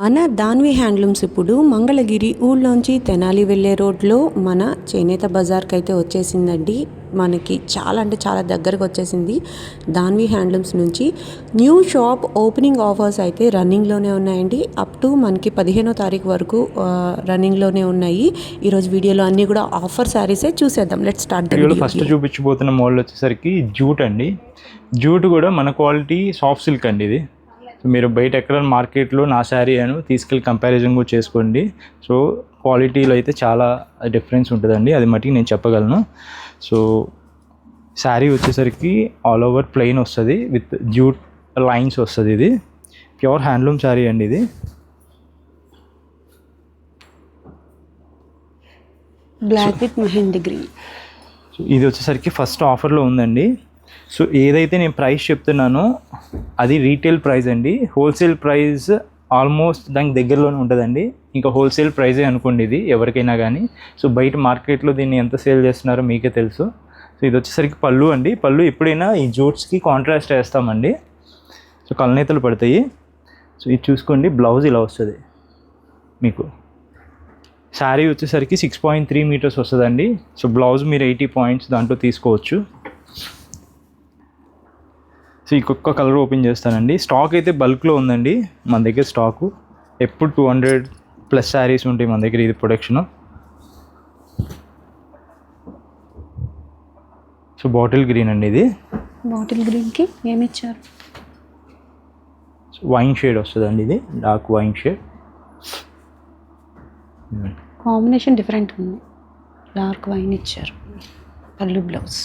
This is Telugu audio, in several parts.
మన దాన్వి హ్యాండ్లూమ్స్ ఇప్పుడు మంగళగిరి ఊళ్ళోంచి తెనాలి వెళ్ళే రోడ్లో మన చేనేత బజార్కి అయితే వచ్చేసిందండి. మనకి చాలా అంటే చాలా దగ్గరకు వచ్చేసింది. దాన్వి హ్యాండ్లూమ్స్ నుంచి న్యూ షాప్ ఓపెనింగ్ ఆఫర్స్ అయితే రన్నింగ్లోనే ఉన్నాయండి. అప్ టు మనకి 15వ తారీఖు వరకు రన్నింగ్లోనే ఉన్నాయి. ఈరోజు వీడియోలో అన్నీ కూడా ఆఫర్ శారీసే చూసేద్దాం. Let's start the video. First చూపించబోతున్న మోడల్ వచ్చేసరికి జూట్ అండి. జూట్ కూడా మన క్వాలిటీ సాఫ్ట్ సిల్క్ అండి. ఇది మీరు బయట ఎక్కడ మార్కెట్లో నా శారీ అని తీసుకెళ్ళి కంపారిజన్ కూడా చేసుకోండి. సో క్వాలిటీలో అయితే చాలా డిఫరెన్స్ ఉంటుందండి, అది మటుకు నేను చెప్పగలను. సో శారీ వచ్చేసరికి ఆల్ ఓవర్ ప్లెయిన్ వస్తుంది విత్ జూట్ లైన్స్ వస్తుంది. ఇది ప్యూర్ హ్యాండ్లూమ్ శారీ అండి. ఇది బ్లాక్ విత్ మెహందీ గ్రీన్. ఇది వచ్చేసరికి ఫస్ట్ ఆఫర్లో ఉందండి. సో ఏదైతే నేను ప్రైస్ చెప్తున్నానో అది రీటైల్ ప్రైస్ అండి. హోల్సేల్ ప్రైస్ ఆల్మోస్ట్ దానికి దగ్గరలోనే ఉంటుందండి. ఇంకా హోల్సేల్ ప్రైజే అనుకోండి ఇది ఎవరికైనా కానీ. సో బయట మార్కెట్లో దీన్ని ఎంత సేల్ చేస్తున్నారో మీకే తెలుసు. సో ఇది వచ్చేసరికి పళ్ళు అండి. పళ్ళు ఎప్పుడైనా ఈ జూట్స్కి కాంట్రాస్ట్ వేస్తామండి. సో కలనేతలు పడతాయి. సో ఇది చూసుకోండి, బ్లౌజ్ ఇలా వస్తుంది మీకు. శారీ వచ్చేసరికి 6.3 మీటర్స్ వస్తుందండి. సో బ్లౌజ్ మీరు 80 పాయింట్స్ దాంట్లో తీసుకోవచ్చు. సో ఇంకొక కలర్ ఓపెన్ చేస్తానండి. స్టాక్ అయితే బల్క్లో ఉందండి మన దగ్గర. స్టాకు ఎప్పుడు 200+ శారీస్ ఉంటాయి మన దగ్గర. ఇది ప్రొడక్షన్. సో బాటిల్ గ్రీన్ అండి. ఇది బాటిల్ గ్రీన్కి ఏమి ఇచ్చారు? వైన్ షేడ్ వస్తుందండి. ఇది dark wine shade. Combination different ఉంది. డార్క్ వైన్ ఇచ్చారు. పళ్ళు బ్లౌజ్.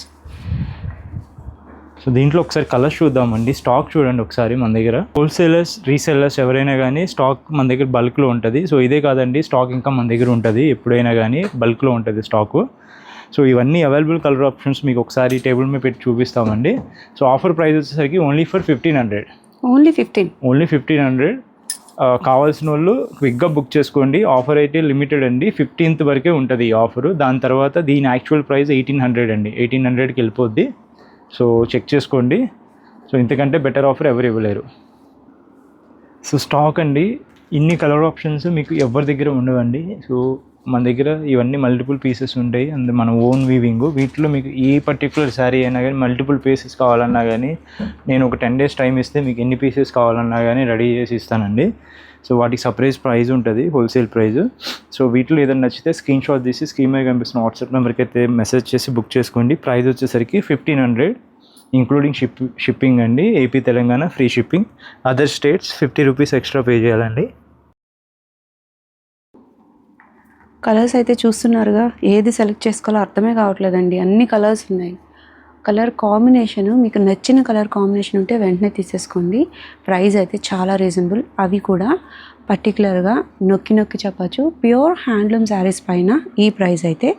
సో దీంట్లో ఒకసారి కలర్స్ చూద్దామండి. స్టాక్ చూడండి ఒకసారి మన దగ్గర. హోల్సేలర్స్, రీసెల్లర్స్ ఎవరైనా కానీ స్టాక్ మన దగ్గర బల్క్లో ఉంటుంది. సో ఇదే కాదండి, స్టాక్ ఇంకా మన దగ్గర ఉంటుంది. ఎప్పుడైనా కానీ బల్క్లో ఉంటుంది స్టాకు. సో ఇవన్నీ అవైలబుల్ కలర్ ఆప్షన్స్ మీకు ఒకసారి టేబుల్ మీద పెట్టి చూపిస్తామండి. సో ఆఫర్ ప్రైస్ వచ్చేసరికి ఓన్లీ ఫర్ 1500. ఓన్లీ 1500. కావాల్సిన వాళ్ళు క్విక్గా బుక్ చేసుకోండి. ఆఫర్ అయితే లిమిటెడ్ అండి, 15th వరకే ఉంటుంది ఈ ఆఫరు. దాని తర్వాత దీని యాక్చువల్ ప్రైస్ 1800 అండి. 1800కి వెళ్ళిపోద్ది. సో చెక్ చేసుకోండి. సో ఇంతకంటే బెటర్ ఆఫర్ ఎవరు ఇవ్వలేరు. సో స్టాక్ అండి, ఇన్ని కలర్ ఆప్షన్స్ మీకు ఎవరి దగ్గర ఉండవండి. సో మన దగ్గర ఇవన్నీ మల్టిపుల్ పీసెస్ ఉంటాయి. అండ్ మన ఓన్ వీవింగ్. వీటిలో మీకు ఏ పర్టికులర్ శారీ అయినా కానీ మల్టిపుల్ పీసెస్ కావాలన్నా కానీ నేను ఒక 10 days టైం ఇస్తే మీకు ఎన్ని పీసెస్ కావాలన్నా కానీ రెడీ చేసి ఇస్తానండి. సో వాటికి సపరేట్ ప్రైస్ ఉంటుంది, హోల్సేల్ ప్రైస్. సో వీటిలో ఏదైనా నచ్చితే స్క్రీన్ షాట్ తీసి స్క్రీన్ మీద కనిపిస్తున్న వాట్సాప్ నెంబర్కి అయితే మెసేజ్ చేసి బుక్ చేసుకోండి. ప్రైస్ వచ్చేసరికి 1500 ఇంక్లూడింగ్ షిప్పింగ్ అండి. AP Telangana free shipping. Other states 50 rupees extra pay చేయాలండి. కలర్స్ అయితే చూస్తున్నారుగా, ఏది సెలెక్ట్ చేసుకోవాలో అర్థమే కావట్లేదండి. అన్ని కలర్స్ ఉన్నాయి. కలర్ కాంబినేషను మీకు నచ్చిన కలర్ కాంబినేషన్ ఉంటే వెంటనే తీసేసుకోండి. ప్రైస్ అయితే చాలా రీజనబుల్. అవి కూడా పర్టికులర్గా నొక్కి చెప్పచ్చు, ప్యూర్ హ్యాండ్లూమ్ శారీస్ పైన ఈ ప్రైస్ అయితే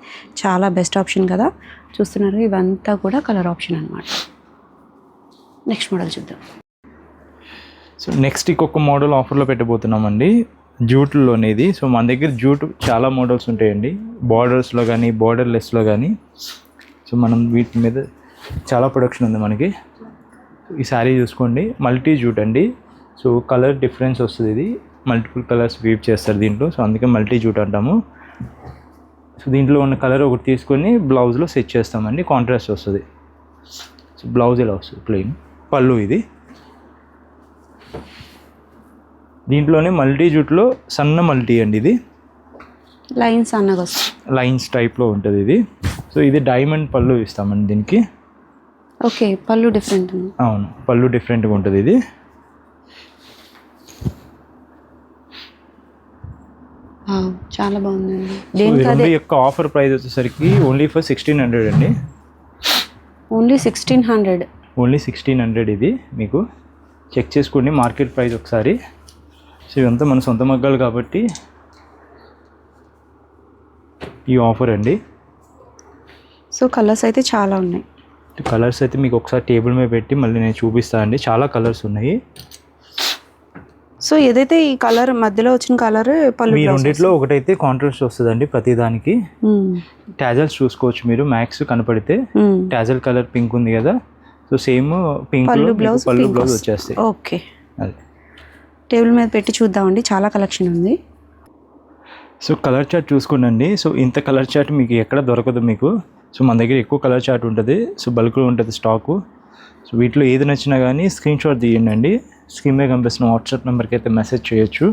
చాలా బెస్ట్ ఆప్షన్ కదా. చూస్తున్నారు, ఇవంతా కూడా కలర్ ఆప్షన్ అనమాట. నెక్స్ట్ మోడల్ చూద్దాం. సో నెక్స్ట్ ఇంకొక మోడల్ ఆఫర్లో పెట్టబోతున్నామండి, జూట్లోనేది. సో మన దగ్గర జూట్ చాలా మోడల్స్ ఉంటాయండి, బార్డర్స్లో కానీ బార్డర్లెస్లో కానీ. సో మనం వీటి మీద చాలా ప్రొడక్షన్ ఉంది మనకి. ఈ శారీ చూసుకోండి, మల్టీ జూట్ అండి. సో కలర్ డిఫరెన్స్ వస్తుంది. ఇది మల్టిపుల్ కలర్స్ వీవ్ చేస్తారు దీంట్లో. సో అందుకే మల్టీ జూట్ అంటాము. సో దీంట్లో ఉన్న కలర్ ఒకటి తీసుకొని బ్లౌజ్లో సెట్ చేస్తామండి, కాంట్రాస్ట్ వస్తుంది. సో బ్లౌజ్ ఇలా వస్తుంది ప్లెయిన్. పళ్ళు ఇది. దీంట్లోనే మల్టీ జూట్లో సన్న మల్టీ అండి. ఇది లైన్స్ అన్నగా లైన్స్ టైప్లో ఉంటుంది ఇది. సో ఇది డైమండ్ పళ్ళు ఇస్తామండి దీనికి. ఓకే, పళ్ళు డిఫరెంట్. అవును, పళ్ళు డిఫరెంట్గా ఉంటుంది ఇది. చాలా బాగుందండి. దీని యొక్క ఆఫర్ ప్రైస్ వచ్చేసరికి ఓన్లీ ఫర్ 1600 అండి. ఓన్లీ 1600. ఓన్లీ 1600 ఇది. మీకు చెక్ చేసుకోండి మార్కెట్ ప్రైస్ ఒకసారి. సో ఇదంతా మన సొంత మగ్గాలు కాబట్టి ఈ ఆఫర్ అండి. సో కలర్స్ అయితే చాలా ఉన్నాయి. కలర్స్ అయితే మీకు ఒకసారి టేబుల్ మీద పెట్టి మళ్ళీ నేను చూపిస్తాను అండి. చాలా కలర్స్ ఉన్నాయి. సో ఏదైతే ఈ కలర్ మధ్యలో వచ్చిన కలర్ పళ్ళు, మీ రెండిట్లో ఒకటైతే కాంట్రాస్ట్ వస్తుందండి ప్రతిదానికి. టాజల్స్ చూసుకోవచ్చు మీరు, మ్యాక్స్ కనపడితే టాజల్ కలర్ పింక్ ఉంది కదా. సో సేమ్ పింక్ పళ్ళు బ్లౌజ్ వచ్చేస్తాయి. ఓకే, అదే టేబుల్ మీద పెట్టి చూద్దామండి, చాలా కలెక్షన్ ఉంది. సో కలర్ చార్ట్ చూసుకోండి. సో ఇంత కలర్ చార్ట్ మీకు ఎక్కడ దొరకదు మీకు. సో మన దగ్గర ఎక్కువ కలర్ చార్ట్ ఉంటుంది. సో బల్క్లో ఉంటుంది స్టాకు. సో వీటిలో ఏది నచ్చినా కానీ స్క్రీన్ షాట్ తీయండి. స్క్రీన్ మీద కనిపిస్తున్న వాట్సాప్ నెంబర్కి అయితే మెసేజ్ చేయొచ్చు.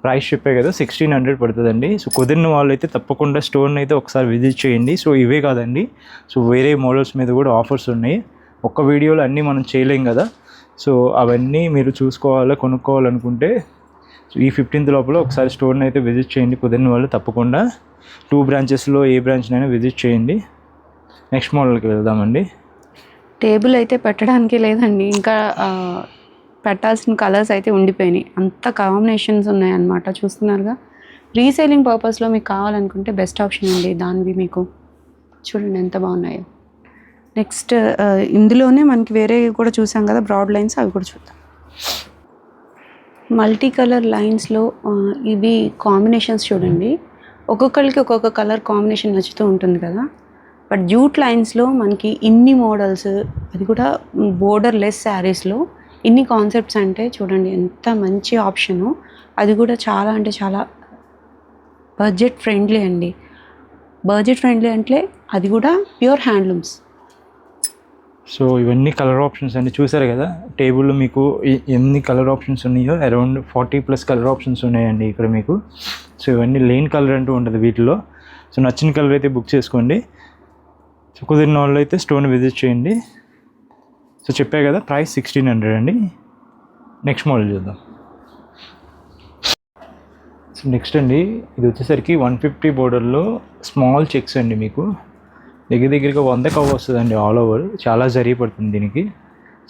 ప్రైస్ చెప్పే కదా 1600 పడుతుందండి. సో కుదిరిన వాళ్ళు అయితే తప్పకుండా స్టోర్ని అయితే ఒకసారి విజిట్ చేయండి. సో ఇవే కాదండి, సో వేరే మోడల్స్ మీద కూడా ఆఫర్స్ ఉన్నాయి. ఒక్క వీడియోలో అన్నీ మనం చేయలేం కదా. సో అవన్నీ మీరు కొనుక్కోవాలనుకుంటే సో ఈ 15th లోపల ఒకసారి స్టోర్ని అయితే విజిట్ చేయండి. కుదిరిన వాళ్ళు తప్పకుండా 2 బ్రాంచెస్లో ఏ బ్రాంచ్నైనా విజిట్ చేయండి. నెక్స్ట్ మోడల్కి వెళ్దామండి. టేబుల్ అయితే పెట్టడానికి లేదండి, ఇంకా పెట్టాల్సిన కలర్స్ అయితే ఉండిపోయినాయి. అంత కాంబినేషన్స్ ఉన్నాయన్నమాట, చూస్తున్నారుగా. రీసేలింగ్ పర్పస్లో మీకు కావాలనుకుంటే బెస్ట్ ఆప్షన్ అండి దానివి. మీకు చూడండి ఎంత బాగున్నాయో. నెక్స్ట్ ఇందులోనే మనకి వేరే కూడా చూసాం కదా, బ్రాడ్ లైన్స్, అవి కూడా చూద్దాం. మల్టీ కలర్ లైన్స్లో ఇవి కాంబినేషన్స్ చూడండి. ఒక్కొక్కరికి ఒక్కొక్క కలర్ కాంబినేషన్ నచ్చుతూ ఉంటుంది కదా. బట్ జూట్ లైన్స్లో మనకి ఇన్ని మోడల్స్, అది కూడా బోర్డర్ లెస్ శారీస్లో ఇన్ని కాన్సెప్ట్స్ అంటే చూడండి ఎంత మంచి ఆప్షను. అది కూడా చాలా అంటే చాలా బడ్జెట్ ఫ్రెండ్లీ అండి. బడ్జెట్ ఫ్రెండ్లీ అంటే అది కూడా ప్యూర్ హ్యాండ్లూమ్స్. సో ఇవన్నీ కలర్ ఆప్షన్స్ అండి, చూసారు కదా. టేబుల్లో మీకు ఎన్ని కలర్ ఆప్షన్స్ ఉన్నాయో అరౌండ్ 40+ కలర్ ఆప్షన్స్ ఉన్నాయండి ఇక్కడ మీకు. సో ఇవన్నీ లేన్ కలర్ అంటూ ఉంటుంది వీటిలో. సో నచ్చిన కలర్ అయితే బుక్ చేసుకోండి. సో కుదిరిన వాళ్ళు అయితే స్టోర్ని విజిట్ చేయండి. సో చెప్పా కదా, ప్రైస్ 1600 అండి. నెక్స్ట్ మోడల్ చూద్దాం. సో నెక్స్ట్ అండి, ఇది వచ్చేసరికి 150 బోర్డర్లో స్మాల్ చెక్స్ అండి. మీకు దగ్గరగా 100 కవ్ వస్తుందండి ఆల్ ఓవర్. చాలా జరీ పడుతుంది దీనికి.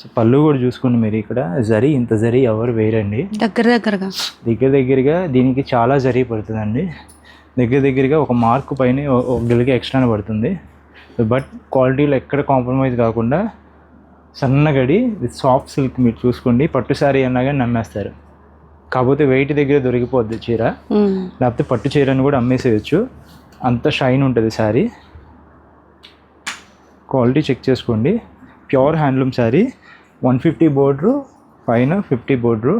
సో పళ్ళు కూడా చూసుకోండి మీరు, ఇక్కడ ఇంత జరీ ఎవరు వేరండి. దగ్గరగా దీనికి చాలా జరీ పడుతుందండి. దగ్గరగా ఒక మార్క్ పైన ఒక గిలికి ఎక్స్ట్రానే పడుతుంది. బట్ క్వాలిటీలో ఎక్కడ కాంప్రమైజ్ కాకుండా సన్నగడి విత్ సాఫ్ట్ సిల్క్. మీరు చూసుకోండి, పట్టు శారీ అన్నా కానీ నమ్మేస్తారు. కాకపోతే వెయిట్ దగ్గర దొరికిపోద్ది చీర, లేకపోతే పట్టు చీరని కూడా అమ్మేసేయచ్చు, అంత షైన్ ఉంటుంది శారీ. క్వాలిటీ చెక్ చేసుకోండి. ప్యూర్ హ్యాండ్లూమ్ శారీ, 150 బోర్డరు పైన 50 బోర్డరు.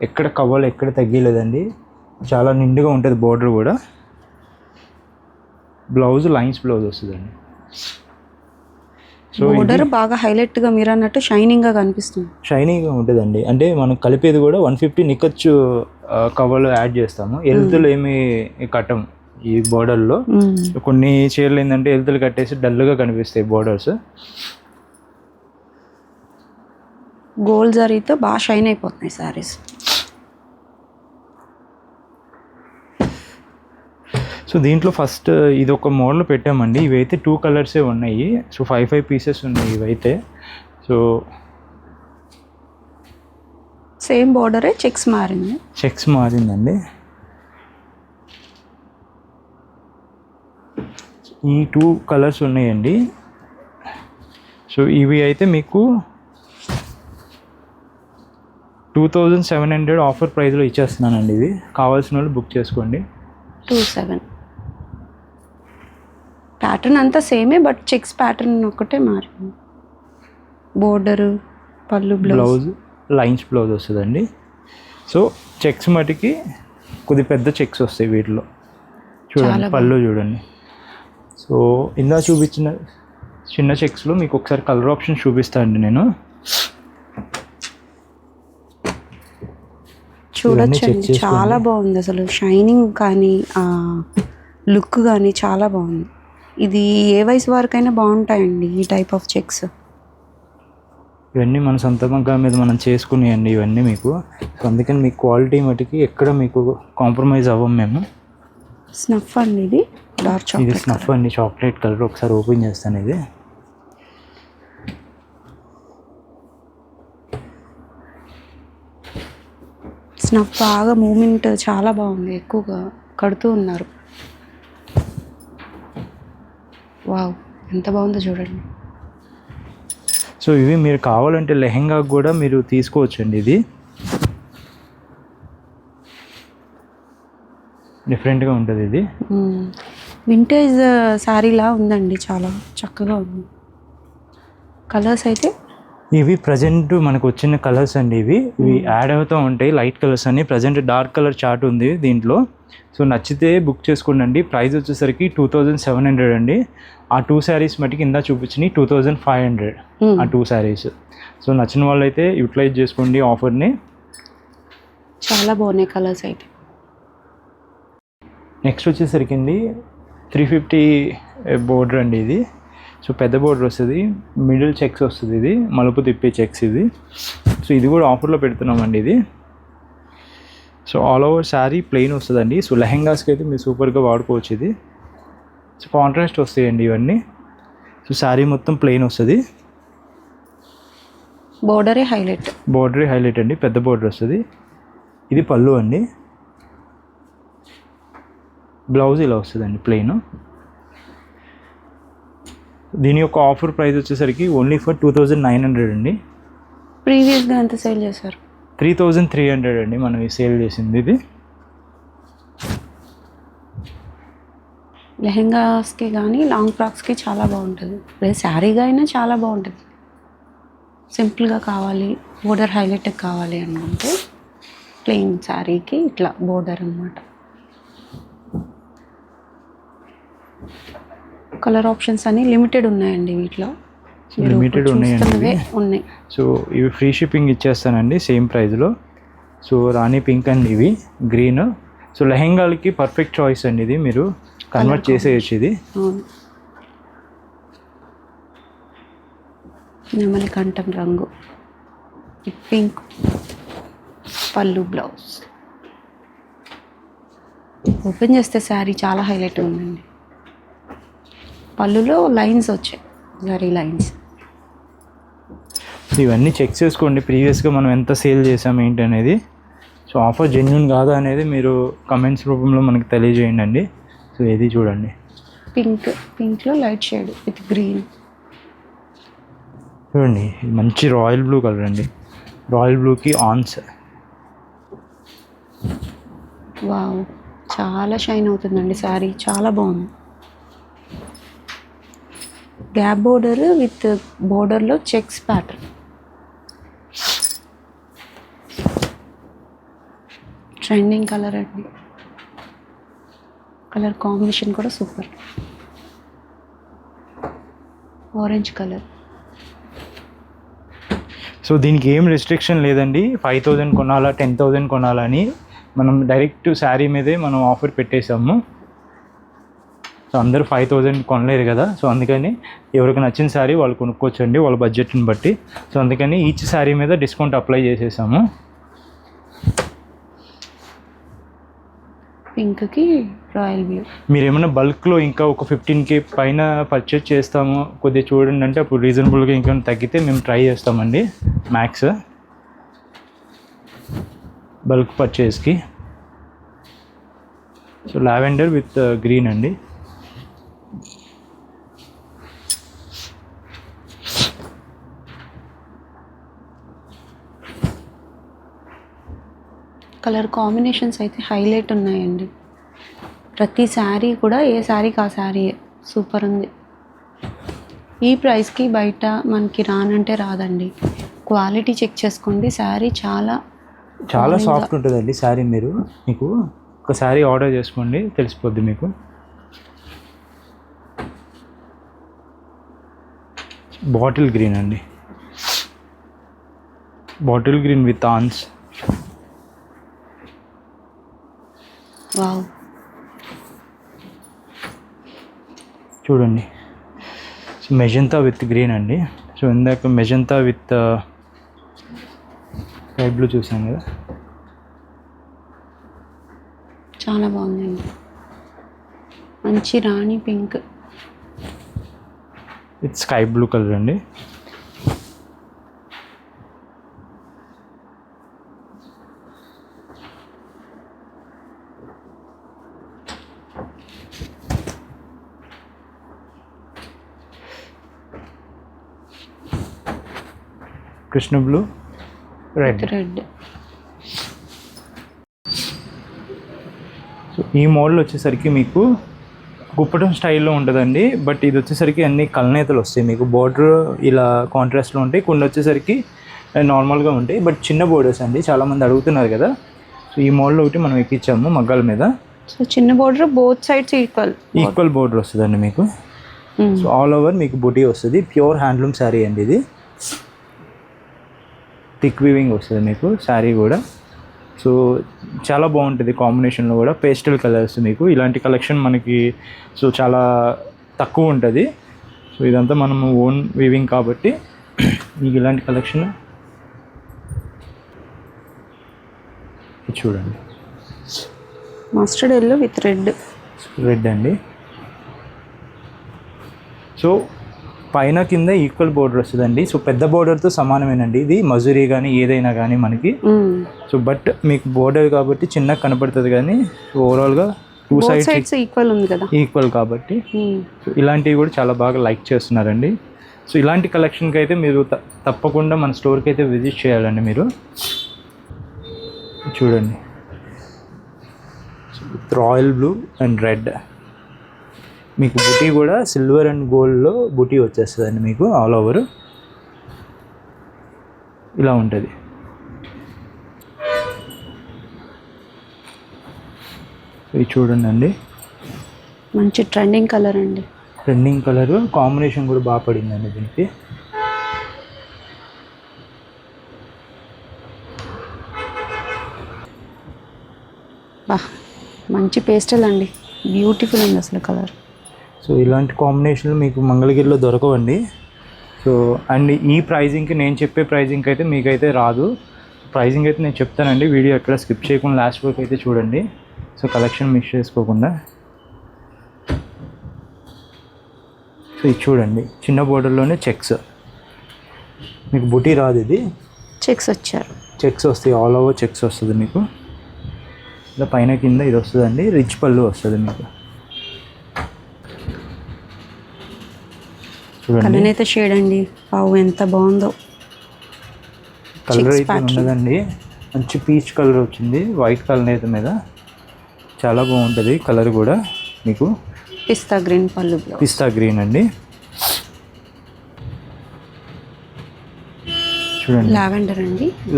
ఎక్కడ కవర్లు ఎక్కడ తగ్గలేదండి, చాలా నిండుగా ఉంటుంది బోర్డర్ కూడా. బ్లౌజ్ లైన్స్ బ్లౌజ్ వస్తుందండి. సో బోర్డర్ బాగా హైలైట్గా మీరు అన్నట్టు షైనింగ్గా కనిపిస్తుంది. షైనింగ్గా ఉంటుందండి. అంటే మనం కలిపేది కూడా 150 నిక్కచ్చు కవర్లో యాడ్ చేస్తాము. ఎల్తులు ఏమి కట్టము ఈ బోర్డర్లో. కొన్ని చీరలు ఏంటంటే ఎల్తులు కట్టేసి డల్గా కనిపిస్తాయి బోర్డర్స్. గోల్డ్ జరీతో బాగా షైన్ అయిపోతున్నాయి శారీస్. సో దీంట్లో ఫస్ట్ ఇది ఒక మోడల్ పెట్టామండి. ఇవైతే 2 కలర్సే ఉన్నాయి. సో 5 పీసెస్ ఉన్నాయి ఇవైతే. సో సేమ్ బోర్డరే, చెక్స్ మారిందండి. ఈ 2 కలర్స్ ఉన్నాయండి. సో ఇవి అయితే మీకు 2700 ఆఫర్ ప్రైస్లో ఇచ్చేస్తున్నానండి. ఇవి కావాల్సిన వాళ్ళు బుక్ చేసుకోండి. 27 ప్యాటర్న్ అంతా సేమే, బట్ చెక్స్ ప్యాటర్న్ ఒకటే మారింది. బోర్డరు, పళ్ళు, బ్లౌజ్ లైన్స్ బ్లౌజ్ వస్తుందండి. సో చెక్స్ మటుకి కొద్ది పెద్ద చెక్స్ వస్తాయి వీటిలో. చూడండి పళ్ళు చూడండి. సో ఇందా చూపించిన చిన్న చెక్స్లో మీకు ఒకసారి కలర్ ఆప్షన్ చూపిస్తాను అండి నేను. చూడొచ్చండి, చాలా బాగుంది అసలు. షైనింగ్ కానీ లుక్ కానీ చాలా బాగుంది. ఇది ఏ వయసు వరకైనా బాగుంటాయండి ఈ టైప్ ఆఫ్ చెక్స్. ఇవన్నీ మన సొంత మగ్గం మీద మనం చేసుకునేయండి ఇవన్నీ మీకు. సో అందుకని మీకు క్వాలిటీ మటుకి ఎక్కడ మీకు కాంప్రమైజ్ అవ్వం మేము. స్నఫ్ అండి ఇది, డార్క్ చాక్లెట్. ఇది స్నఫ్ అండి, చాక్లెట్ కలర్. ఒకసారి ఓపెన్ చేస్తాను. ఇది స్నఫ్ బాగా మూమెంట్ చాలా బాగుంది, ఎక్కువగా కడుతూ ఉన్నారు. వావ్, ఎంత బాగుందో చూడండి. సో ఇవి మీరు కావాలంటే లెహెంగా కూడా మీరు తీసుకోవచ్చండి. ఇది డిఫరెంట్గా ఉంటుంది. ఇది వింటేజ్ శారీలా ఉందండి, చాలా చక్కగా ఉంది. కలర్స్ అయితే ఇవి ప్రజెంట్ మనకు వచ్చిన కలర్స్ అండి. ఇవి యాడ్ అవుతూ ఉంటాయి లైట్ కలర్స్ అని. ప్రజెంట్ డార్క్ కలర్ చార్ట్ ఉంది దీంట్లో. సో నచ్చితే బుక్ చేసుకోండి. ప్రైస్ వచ్చేసరికి 2700 అండి. ఆ 2 శారీస్ మటుకు కింద చూపించినాయి 2500 ఆ 2 శారీస్. సో నచ్చిన వాళ్ళు అయితే యూటిలైజ్ చేసుకోండి ఆఫర్ని. చాలా బాగున్నాయి కలర్స్ అయితే. నెక్స్ట్ వచ్చేసరికి అండి 350 బోర్డర్ అండి ఇది. సో పెద్ద బోర్డర్ వస్తుంది, మిడిల్ చెక్స్ వస్తుంది, ఇది మలుపు తిప్పే చెక్స్ ఇది. సో ఇది కూడా ఆఫర్లో పెడుతున్నామండి ఇది. So all over sari plain వస్తుందండి. సో లెహెంగాస్కి అయితే మీరు సూపర్గా వాడుకోవచ్చు ఇది. సో కాంట్రాస్ట్ వస్తాయండి ఇవన్నీ. సో శారీ మొత్తం ప్లెయిన్ వస్తుంది, బోర్డరే హైలైట్ అండి. పెద్ద బోర్డర్ వస్తుంది. ఇది పళ్ళు అండి. బ్లౌజ్ ఇలా వస్తుందండి ప్లెయిన్. దీని యొక్క ఆఫర్ ప్రైస్ వచ్చేసరికి ఓన్లీ ఫర్ 2900 అండి. ప్రీవియస్గా ఎంత సేల్ చేశారు? 3300 అండి మనం ఈ సేల్ చేసింది ఇది. లెహెంగాస్కి కానీ లాంగ్ ఫ్రాక్స్కి చాలా బాగుంటుంది. లేదా శారీగా అయినా చాలా బాగుంటుంది. సింపుల్గా కావాలి, బోర్డర్ హైలైట్ కావాలి అనుకుంటే ప్లెయిన్ శారీకి ఇట్లా బోర్డర్ అన్నమాట. కలర్ ఆప్షన్స్ అన్ని లిమిటెడ్ ఉన్నాయండి వీటిలో. లిమిటెడ్ ఉన్నాయండి. ఉన్నాయి. సో ఇవి ఫ్రీ షిప్పింగ్ ఇచ్చేస్తానండి సేమ్ ప్రైస్లో. సో రాణి పింక్ అండ్ ఇవి గ్రీన్. సో లెహెంగాలకి పర్ఫెక్ట్ చాయిస్ అండి ఇది. మీరు కన్వర్ట్ చేసేయచ్చు ఇది. నెమలి కంఠం రంగు, పింక్ పళ్ళు, బ్లౌజ్. ఓపెన్ చేస్తే శారీ చాలా హైలైట్ ఉందండి. పళ్ళులో లైన్స్ వచ్చాయి, జరీ లైన్స్. ఇవన్నీ చెక్ చేసుకోండి ప్రీవియస్గా మనం ఎంత సేల్ చేసాం ఏంటి అనేది. సో ఆఫర్ జెన్యూన్ కాదా అనేది మీరు కమెంట్స్ రూపంలో మనకి తెలియజేయండి అండి. సో ఇది చూడండి, పింక్లో లైట్ షేడ్ విత్ గ్రీన్. చూడండి మంచి రాయల్ బ్లూ కలర్ అండి. రాయల్ బ్లూకి ఆన్స్. వావ్, చాలా షైన్ అవుతుందండి శారీ, చాలా బాగుంది. గ్యాప్ బోర్డర్ విత్ బోర్డర్లో చెక్స్ ప్యాటర్న్. ట్రెండింగ్ కలర్ అండి. కలర్ కాంబినేషన్ కూడా సూపర్. Orange colour. సో దీనికి ఏం రెస్ట్రిక్షన్ లేదండి. 5000 కొనాలా 10,000 కొనాలా అని మనం డైరెక్ట్ శారీ మీదే మనం ఆఫర్ పెట్టేసాము. సో అందరూ 5000 కొనలేరు కదా. సో అందుకని ఎవరికి నచ్చిన శారీ వాళ్ళు కొనుక్కోవచ్చండి వాళ్ళ బడ్జెట్ని బట్టి. సో అందుకని ఈచ్ శారీ మీద డిస్కౌంట్ అప్లై చేసేసాము. పింక్కి రాయల్ బ్లూ. మీరు ఏమైనా బల్క్లో ఇంకా ఒక 15K పైన పర్చేజ్ చేస్తాము కొద్దిగా చూడండి అంటే అప్పుడు రీజనబుల్గా ఇంకా తగ్గితే మేము ట్రై చేస్తామండి మ్యాక్స్ బల్క్ పర్చేజ్కి. సో లావెండర్ విత్ గ్రీన్ అండి. కలర్ కాంబినేషన్స్ అయితే హైలైట్ ఉన్నాయండి. ప్రతి శారీ కూడా ఏ శారీకి ఆ శారీయే. సూపర్ ఉంది. ఈ ప్రైస్కి బయట మనకి రానంటే రాదండి. క్వాలిటీ చెక్ చేసుకోండి. శారీ చాలా సాఫ్ట్ ఉంటుందండి శారీ. మీకు ఒక శారీ ఆర్డర్ చేసుకోండి తెలిసిపోద్ది మీకు. బాటిల్ గ్రీన్ అండి. బాటిల్ గ్రీన్ విత్ ఆన్స్. వావ్, చూడండి మెజంతా విత్ గ్రీన్ అండి. సో ఇందాక మెజంతా విత్ స్కై బ్లూ చూసాం కదా, చాలా బాగుందండి. మంచి rani pink with sky blue colour అండి. Krishna blue, red. సో ఈ మోడల్ వచ్చేసరికి మీకు కుప్పటం స్టైల్లో ఉంటుందండి. బట్ ఇది వచ్చేసరికి అన్ని కలనేతలు వస్తాయి మీకు. బోర్డర్ ఇలా కాంట్రాస్ట్లో ఉంటాయి, కొన్ని వచ్చేసరికి నార్మల్గా ఉంటాయి. బట్ చిన్న బోర్డర్స్ అండి, చాలామంది అడుగుతున్నారు కదా. సో ఈ మోడల్ ఒకటి మనం ఎక్కించాము మగ్గాల మీద. సో చిన్న border both sides equal border వస్తుందండి మీకు. సో ఆల్ ఓవర్ మీకు బుటీ వస్తుంది. ప్యూర్ హ్యాండ్లూమ్ శారీ అండి ఇది. థిక్ వీవింగ్ వస్తుంది మీకు శారీ కూడా. సో చాలా బాగుంటుంది కాంబినేషన్లో కూడా. పేస్టల్ కలర్స్ మీకు ఇలాంటి కలెక్షన్ మనకి సో చాలా తక్కువ ఉంటుంది. సో ఇదంతా మనము ఓన్ వీవింగ్ కాబట్టి మీకు ఇలాంటి కలెక్షన్ చూడండి. మస్టర్డ్ ఎల్లో విత్ రెడ్ అండి. సో పైన కింద ఈక్వల్ బోర్డర్ వస్తుందండి. సో పెద్ద బోర్డర్తో సమానమేనండి ఇది, మజూరీ కానీ ఏదైనా కానీ మనకి. సో బట్ మీకు బోర్డర్ కాబట్టి చిన్నగా కనపడుతుంది, కానీ ఓవరాల్గా టూ సైడ్స్ ఈక్వల్ ఉంది కదా, ఈక్వల్ కాబట్టి సో ఇలాంటివి కూడా చాలా బాగా లైక్ చేస్తున్నారండి. సో ఇలాంటి కలెక్షన్కి అయితే మీరు తప్పకుండా మన స్టోర్కి అయితే విజిట్ చేయాలండి మీరు. చూడండి, రాయల్ బ్లూ అండ్ రెడ్ మీకు బుటీ కూడా సిల్వర్ అండ్ గోల్డ్లో బుటీ వచ్చేస్తుందండి మీకు ఆల్ ఓవర్ ఇలా ఉంటుంది. ఇది చూడండి అండి, మంచి ట్రెండింగ్ కలర్ అండి. ట్రెండింగ్ కలర్ కాంబినేషన్ కూడా బాగా పడిందండి దీనికి. మంచి పేస్టల్ అండి, బ్యూటిఫుల్ ఉంది అసలు కలర్. సో ఇలాంటి కాంబినేషన్లు మీకు మంగళగిరిలో దొరకవండి. సో అండ్ ఈ ప్రైజింగ్కి, నేను చెప్పే ప్రైజింగ్కి అయితే మీకైతే రాదు. ప్రైజింగ్ అయితే నేను చెప్తానండి, వీడియో ఎక్కడ స్కిప్ చేయకుండా లాస్ట్ వరకు అయితే చూడండి. సో కలెక్షన్ మిస్ చేసుకోకుండా. సో ఇది చూడండి, చిన్న బోర్డర్లోనే చెక్స్ మీకు బుటీ రాదు, ఇది చెక్స్ వస్తాయి, ఆల్ ఓవర్ చెక్స్ వస్తుంది మీకు. ఇలా పైన కింద ఇది వస్తుందండి, రిచ్ పళ్ళు వస్తుంది మీకు. చూడండి షేడ్ అండి, పావు ఎంత బాగుందో. కలర్ అయితే ఉన్నదండి, మంచి పీచ్ కలర్ వచ్చింది వైట్ కలర్ అయితే మీద. చాలా బాగుంటుంది కలర్ కూడా మీకు. పిస్తా గ్రీన్ పళ్ళు, పిస్తా గ్రీన్ అండి. చూడండి,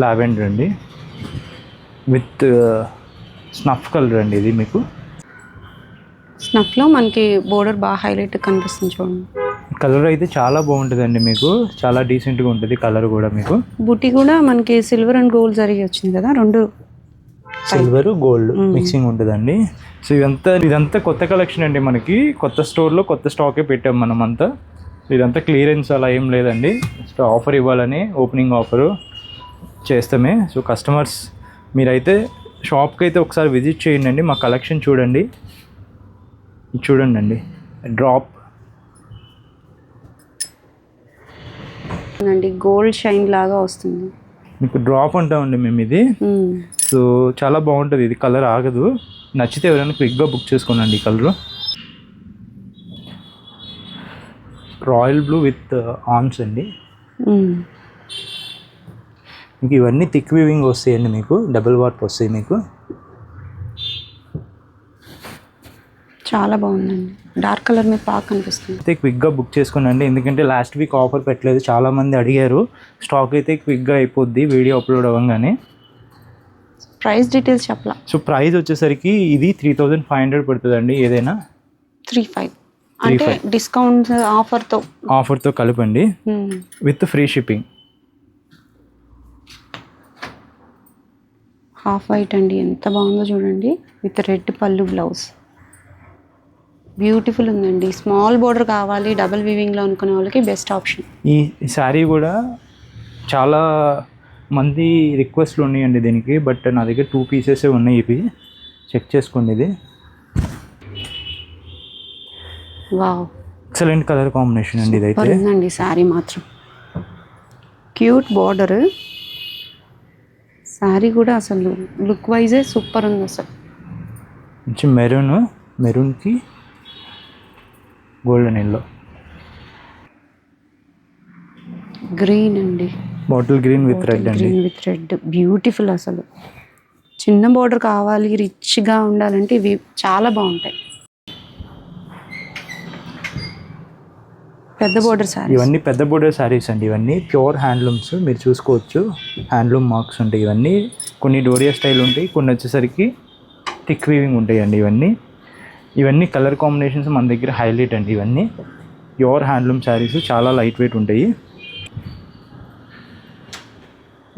లావెండర్ అండి విత్ స్నఫ్ కలర్ అండి ఇది మీకు. స్నఫ్లో మనకి బోర్డర్ బాగా హైలైట్ కనిపిస్తుంది చూడండి. కలర్ అయితే చాలా బాగుంటుందండి మీకు, చాలా డీసెంట్గా ఉంటుంది కలర్ కూడా మీకు. బుటీ కూడా మనకి సిల్వర్ అండ్ గోల్డ్ జరిగి వచ్చింది కదా, రెండు సిల్వర్ గోల్డ్ మిక్సింగ్ ఉంటుందండి. సో ఇదంతా కొత్త కలెక్షన్ అండి, మనకి కొత్త స్టోర్లో కొత్త స్టాకే పెట్టాం మనం అంతా. ఇదంతా క్లియరెన్స్ అలా ఏం లేదండి, జస్ట్ ఆఫర్ ఇవ్వాలని ఓపెనింగ్ ఆఫరు చేస్తామే. సో కస్టమర్స్ మీరైతే షాప్కి అయితే ఒకసారి విజిట్ చేయండి, మా కలెక్షన్ చూడండి. ఇది చూడండి అండి, డ్రాప్ అండి, గోల్డ్ షైన్ లాగా వస్తుంది మీకు. డ్రాప్ అంటామండి మేము ఇది. సో చాలా బాగుంటుంది ఇది, కలర్ ఆగదు. నచ్చితే ఎవరైనా క్విక్గా బుక్ చేసుకోనండి ఈ colour. Royal blue with arms అండి మీకు. ఇవన్నీ థిక్ వీవింగ్ వస్తాయండి మీకు, డబుల్ వార్ప్ వస్తాయి మీకు. చాలా బాగుందండి, డార్క్ కలర్ మీద బాగా కనిపిస్తుంది. అయితే క్విక్గా బుక్ చేసుకోనండి, ఎందుకంటే లాస్ట్ వీక్ ఆఫర్ పెట్టలేదు, చాలామంది అడిగారు. స్టాక్ అయితే క్విక్గా అయిపోద్ది వీడియో అప్లోడ్ అవ్వగానే. ప్రైస్ డీటెయిల్స్ చెప్పలా. సో ప్రైస్ వచ్చేసరికి ఇది 3500 పడుతుందండి ఏదైనా. 35 అంటే డిస్కౌంట్ ఆఫర్తో కలపండి, with free shipping. Half white అండి, ఎంత బాగుందో చూడండి, విత్ రెడ్ పళ్ళు బ్లౌజ్. బ్యూటిఫుల్ ఉందండి. స్మాల్ బోర్డర్ కావాలి డబుల్ వీవింగ్లో అనుకునే వాళ్ళకి బెస్ట్ ఆప్షన్. ఈ శారీ కూడా చాలా మంది రిక్వెస్ట్లు ఉన్నాయండి దీనికి, బట్ నా దగ్గర 2 పీసెసే ఉన్నాయి. ఇవి చెక్ చేసుకోండి. ఇది వావ్, ఎక్సలెంట్ కలర్ కాంబినేషన్ అండి ఇదైతే. ఉందండి శారీ మాత్రం క్యూట్ బార్డర్. శారీ కూడా అసలు లుక్ వైజే సూపర్ ఉంది అసలు. మంచి మెరూన్కి గోల్డెన్ ఎల్లో, గ్రీన్ అండి, బాటిల్ గ్రీన్ విత్ రెడ్ అండి. విత్ రెడ్ బ్యూటిఫుల్ అసలు. చిన్న బార్డర్ కావాలి, రిచ్గా ఉండాలంటే ఇవి చాలా బాగుంటాయి. పెద్ద బోర్డర్ సారీ. ఇవన్నీ పెద్ద బోర్డర్ శారీస్ అండి. ఇవన్నీ ప్యూర్ హ్యాండ్లూమ్స్, మీరు చూసుకోవచ్చు. హ్యాండ్లూమ్ మార్క్స్ ఉంటాయి. ఇవన్నీ కొన్ని డోరియా స్టైల్ ఉంటాయి, కొన్ని వచ్చేసరికి థిక్ వీవింగ్ ఉంటాయండి. ఇవన్నీ కలర్ కాంబినేషన్స్ మన దగ్గర హైలైట్ అండి. ఇవన్నీ ప్యూర్ హ్యాండ్లూమ్ శారీస్, చాలా లైట్ వెయిట్ ఉంటాయి.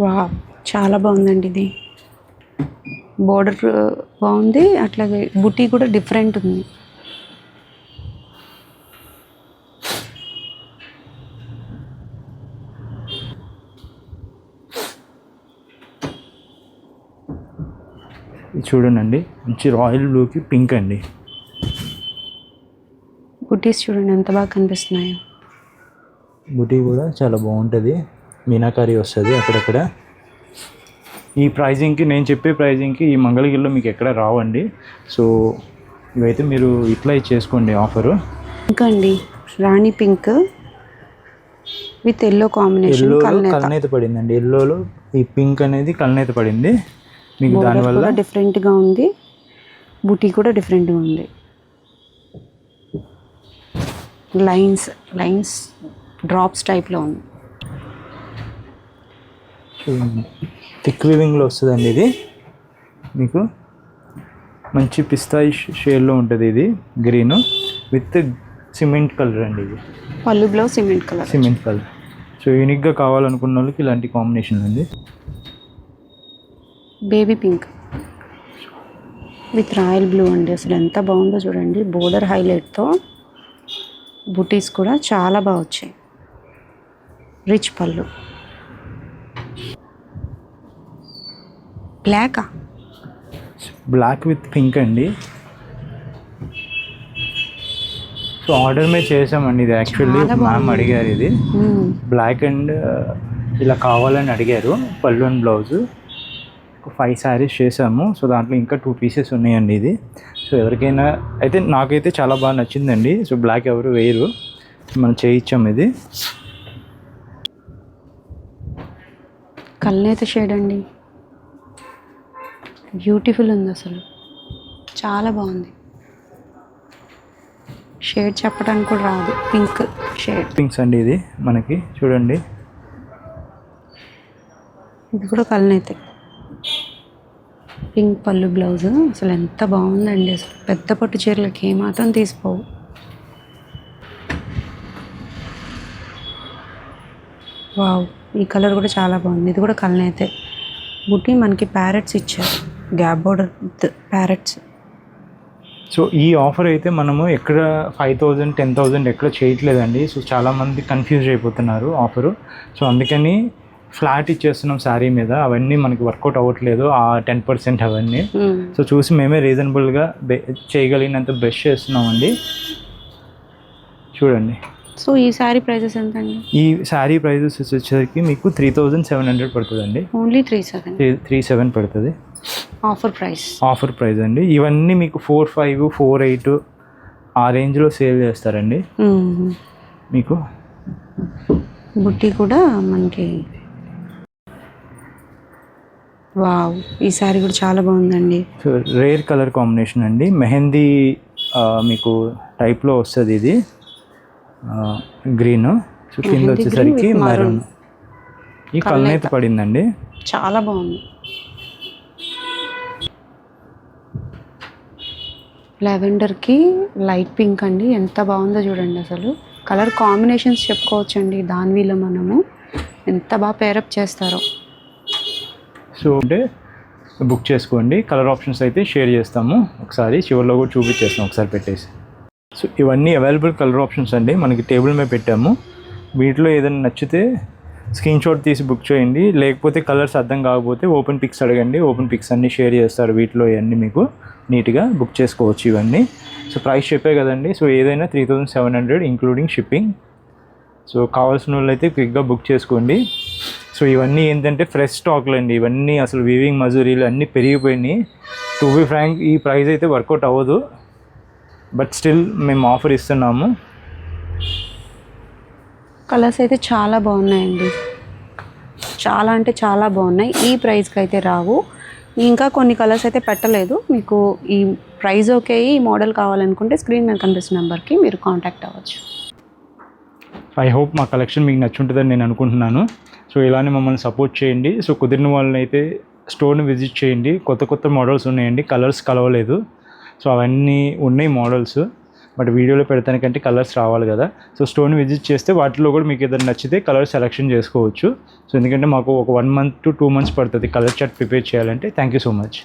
వావ్, చాలా బాగుందండి ఇది. బోర్డర్ బాగుంది, అట్లాగే బుటీ కూడా డిఫరెంట్ ఉంది. చూడండి, మంచి రాయల్ బ్లూకి పింక్ అండి. బుటీస్ చూడండి ఎంత బాగా కనిపిస్తున్నాయో. బుటీ కూడా చాలా బాగుంటుంది, మీనాకారి వస్తుంది అక్కడక్కడ. ఈ ప్రైజింగ్కి, నేను చెప్పే ప్రైజింగ్కి ఈ మంగళగిరిలో మీకు ఎక్కడ రావండి. సో ఇవైతే మీరు ఇట్లా చేసుకోండి ఆఫరు. ఇంకా అండి రాణి పింక్ విత్ ఎల్లో కాంబినేషన్, కలనేత పడిందండి. ఎల్లోలో ఈ పింక్ అనేది కలనేత పడింది మీకు. దానివల్ల డిఫరెంట్గా ఉంది, బుటీ కూడా డిఫరెంట్గా ఉంది. లైన్స్ డ్రాప్స్ టైప్లో ఉంది. థిక్ వీవింగ్లో వస్తుందండి ఇది మీకు. మంచి పిస్తా షేడ్లో ఉంటుంది ఇది, గ్రీన్ విత్ సిమెంట్ కలర్ అండి. ఇది పళ్ళు బ్లౌజ్ సిమెంట్ కలర్. సో యూనిక్గా కావాలనుకున్న వాళ్ళకి ఇలాంటి కాంబినేషన్ ఉంది. Baby pink with royal blue అండి. అసలు ఎంత బాగుందో చూడండి. బోర్డర్ హైలైట్తో బుటీస్ కూడా చాలా బాగా వచ్చాయి. రిచ్ పళ్ళు. బ్లాక్ విత్ పింక్ అండి. సో ఆర్డర్ మీద చేసామండి ఇది. యాక్చువల్లీ మ్యామ్ అడిగారు ఇది బ్లాక్ అండ్ ఇలా కావాలని అడిగారు. పళ్ళు అండ్ బ్లౌజు 5 శారీస్ చేసాము. సో దాంట్లో ఇంకా 2 పీసెస్ ఉన్నాయండి ఇది. సో ఎవరికైనా అయితే, నాకైతే చాలా బాగా నచ్చిందండి. సో బ్లాక్ ఎవరు వేయరు, మనం చేయించాము ఇది. కల్నేత షేడ్ అండి, బ్యూటిఫుల్ ఉంది అసలు, చాలా బాగుంది. షేడ్ చెప్పడానికి కూడా రాదు. Pink shade. పింక్స్ అండి ఇది మనకి. చూడండి, ఇది కూడా కల్నేతే. పింక్ పళ్ళు బ్లౌజ్. అసలు ఎంత బాగుందండి. అసలు పెద్ద పట్టు చీరలకి ఏమాత్రం తీసిపోవు. వావ్, ఈ కలర్ కూడా చాలా బాగుంది. ఇది కూడా కల్నేతే. బుట్టి మనకి ప్యారెట్స్ ఇచ్చారు, gap border with parrots. So ఈ ఆఫర్ అయితే మనము ఎక్కడ 5,000 10,000 ఎక్కడ చేయట్లేదండి. సో చాలామంది కన్ఫ్యూజ్ అయిపోతున్నారు ఆఫరు. సో అందుకని ఫ్లాట్ ఇచ్చేస్తున్నాం శారీ మీద. అవన్నీ మనకి వర్కౌట్ అవ్వట్లేదు, ఆ 10% అవన్నీ. సో చూసి మేమే రీజనబుల్గా చేయగలిగినంత బెస్ట్ చేస్తున్నామండి. చూడండి. సో ఈ శారీ ప్రైజెస్ ఎంత అండి? ఈ శారీ ప్రైజెస్ వచ్చేసరికి మీకు 3,700 పడుతుందండి. ఓన్లీ 37 పడుతుంది. ఆఫర్ ప్రైస్ అండి. ఇవన్నీ మీకు 4,500 4,800 ఆ రేంజ్లో సేల్ చేస్తారండి. మీకు బుట్టి కూడా మనకి. వావ్, ఈ శారీ కూడా చాలా బాగుందండి. సో రేర్ కలర్ కాంబినేషన్ అండి. మెహందీ మీకు టైప్లో వస్తుంది ఇది. గ్రీన్. సో కింద వచ్చేసరికి మెరూన్. ఈ కలనైతే పడిందండి, చాలా బాగుంది. లెవెండర్కి లైట్ పింక్ అండి, ఎంత బాగుందో చూడండి. అసలు కలర్ కాంబినేషన్స్ చెప్పుకోవచ్చండి దానిలో మనము. ఎంత బాగా పేరప్ చేస్తారో. సో అంటే బుక్ చేసుకోండి. కలర్ ఆప్షన్స్ అయితే షేర్ చేస్తాము, ఒకసారి చివరిలో కూడా చూపించేస్తాం ఒకసారి పెట్టేసి. సో ఇవన్నీ అవైలబుల్ కలర్ ఆప్షన్స్ అండి, మనకి టేబుల్ మీద పెట్టాము. వీటిలో ఏదైనా నచ్చితే స్క్రీన్ షాట్ తీసి బుక్ చేయండి. లేకపోతే కలర్స్ అర్థం కాకపోతే ఓపెన్ పిక్స్ అడగండి, ఓపెన్ పిక్స్ అన్నీ షేర్ చేస్తారు. వీటిలో ఇవన్నీ మీకు నీట్గా బుక్ చేసుకోవచ్చు ఇవన్నీ. సో ప్రైస్ చెప్పే కదండి. సో ఏదైనా 3,700 ఇంక్లూడింగ్ షిప్పింగ్. సో కావాల్సిన వాళ్ళు అయితే క్విక్గా బుక్ చేసుకోండి. సో ఇవన్నీ ఏంటంటే ఫ్రెష్ స్టాక్లు అండి. ఇవన్నీ అసలు వీవింగ్ మజూరీలు అన్నీ పెరిగిపోయినాయి. టు బి ఫ్రాంక్ ఈ ప్రైస్ అయితే వర్కౌట్ అవ్వదు, బట్ స్టిల్ మేము ఆఫర్ ఇస్తున్నాము. కలర్స్ అయితే చాలా బాగున్నాయండి, చాలా అంటే చాలా బాగున్నాయి. ఈ ప్రైస్కి అయితే రావు. ఇంకా కొన్ని కలర్స్ అయితే పెట్టలేదు. మీకు ఈ ప్రైస్ ఓకే, ఈ మోడల్ కావాలనుకుంటే స్క్రీన్ మీద కనిపిస్తున్న నెంబర్కి మీరు కాంటాక్ట్ అవ్వచ్చు. ఐ హోప్ మా కలెక్షన్ మీకు నచ్చుంటుందని నేను అనుకుంటున్నాను. సో ఇలానే మమ్మల్ని సపోర్ట్ చేయండి. సో కుదిరిన వాళ్ళని అయితే స్టోర్ని విజిట్ చేయండి. కొత్త కొత్త మోడల్స్ ఉన్నాయండి, కలర్స్ కలవలేదు. సో అవన్నీ ఉన్నాయి మోడల్స్, బట్ వీడియోలో పెడతానికంటే కలర్స్ రావాలి కదా. సో స్టోర్ని విజిట్ చేస్తే వాటిలో కూడా మీకు ఏదైనా నచ్చితే కలర్ సెలెక్షన్ చేసుకోవచ్చు. సో ఎందుకంటే మాకు ఒక 1 month to 2 months పడుతుంది కలర్ చార్ట్ ప్రిపేర్ చేయాలంటే. Thank you so much.